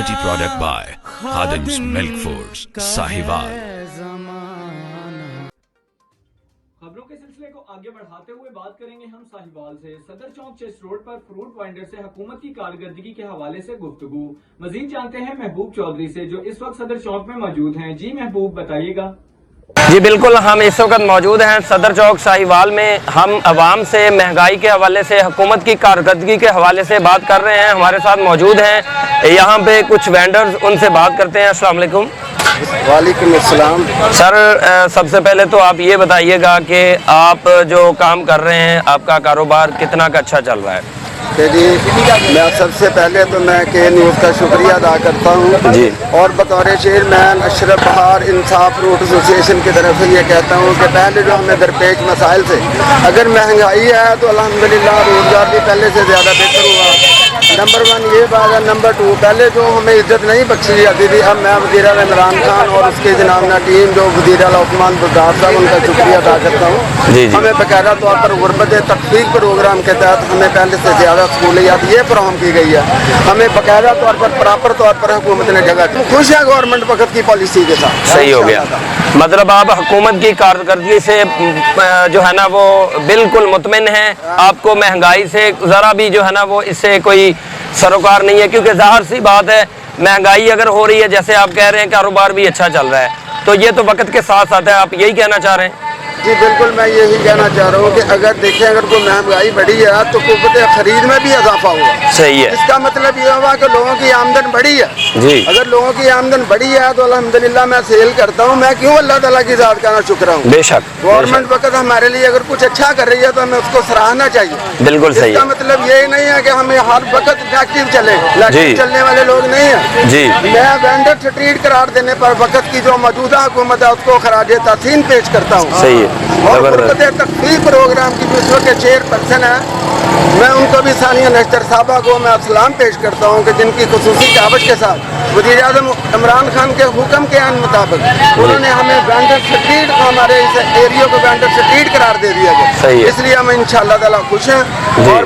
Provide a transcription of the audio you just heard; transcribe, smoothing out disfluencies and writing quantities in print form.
quality product by Khadim's Milk Foods, Sahiwal. खबरों के सिलसिले को आगे बढ़ाते हुए बात करेंगे हम साहिवाल से। सदर चौक चेस्ट रोड पर फ्रूट वाइंडर से हुकूमत की कारकर्दगी के हवाले से गुफ्तगू। मजीद जानते हैं महबूब चौधरी से, जो इस वक्त सदर चौक में मौजूद हैं। जी महबूब, बताइएगा। जी बिल्कुल, हम इस वक्त मौजूद हैं सदर चौक साहिवाल में। हम आवाम से महंगाई के हवाले से, हुकूमत की कारकर्दगी के हवाले से बात कर रहे हैं। हमारे साथ मौजूद हैं यहाँ पे कुछ वेंडर्स, उनसे बात करते हैं। अस्सलाम वालेकुम। वालेकुम अस्सलाम। सर, सबसे पहले तो आप ये बताइएगा कि आप जो काम कर रहे हैं, आपका कारोबार कितना का अच्छा चल रहा है? जी, मैं सबसे पहले तो मैं के न्यूज़ का शुक्रिया अदा करता हूँ जी। और बतौर चेयरमैन अशरफ बहार इंसाफ फ्रूट एसोसिएशन की तरफ से ये कहता हूँ कि पहले जो हमें दरपेश मसाइल से, अगर महंगाई है तो अल्हम्दुलिल्लाह रोज़गार भी पहले से ज़्यादा बेहतर हुआ। नंबर 1 ये बात है। नंबर 2, पहले जो हमें इज्जत नहीं बख्शी जाती थी, अब मैं वज़ीर आला इमरान खान और उसके जनाबना टीम, जो वज़ीर आला उस्मान बुज़दार साहब, उनका शुक्रिया अदा करता हूँ। हमें बाकायदा तौर पर गुरबत तकफ़ीर प्रोग्राम के तहत हमें पहले से ज़्यादा सहूलियात ये फराहम की गई है। हमें बाकायदा तौर पर प्रॉपर तौर पर हुकूमत ने जगह दी। खुश है गवर्नमेंट वक्त की पॉलिसी के साथ। सही हो गया, मतलब आप हुकूमत की कारकर्दगी से जो है ना वो बिल्कुल मुतमिन है। आपको महंगाई से ज़रा भी जो है ना वो इससे कोई सरोकार नहीं है, क्योंकि ज़ाहिर सी बात है महंगाई अगर हो रही है, जैसे आप कह रहे हैं कारोबार भी अच्छा चल रहा है, तो ये तो वक्त के साथ साथ है। आप यही कहना चाह रहे हैं? जी बिल्कुल, मैं यही कहना चाह रहा हूँ कि अगर देखें, अगर कोई महंगाई बढ़ी है तो कुव्वत खरीद में भी इजाफा हुआ। सही है। इसका मतलब ये हुआ कि लोगों की आमदन बढ़ी है जी। अगर लोगों की आमदन बढ़ी है तो अल्हम्दुलिल्लाह मैं सेल करता हूँ। मैं क्यों अल्लाह ताला की ज़ात का शुक्र हूँ। बेशक गवर्नमेंट वक्त हमारे लिए अगर कुछ अच्छा कर रही है तो हमें उसको सराहना चाहिए। बिल्कुल सही इसका है। मतलब ये नहीं है कि हमें हर वक्त नेगेटिव चले, नेगेटिव चलने वाले लोग नहीं है जी। मैं वेंडर स्ट्रीट करार देने पर वक्त की जो मौजूदा हुकूमत है उसको खराज तहसीन पेश करता हूँ। सही है। तकफीर प्रोग्राम की जो के चेयरपर्सन है, मैं उनको भी सानिया नश्तर साहबा को मैं सलाम पेश करता हूँ कि जिनकी खुसूसी कावज के साथ वज़ीर आज़म इमरान खान के हुक्म के मुताबिक उन्होंने हमें वेंडर स्ट्रीट, हमारे इस एरिया को वेंडर स्ट्रीट करार दे दिया गया। इसलिए हम इंशाअल्लाह ताला खुश हैं और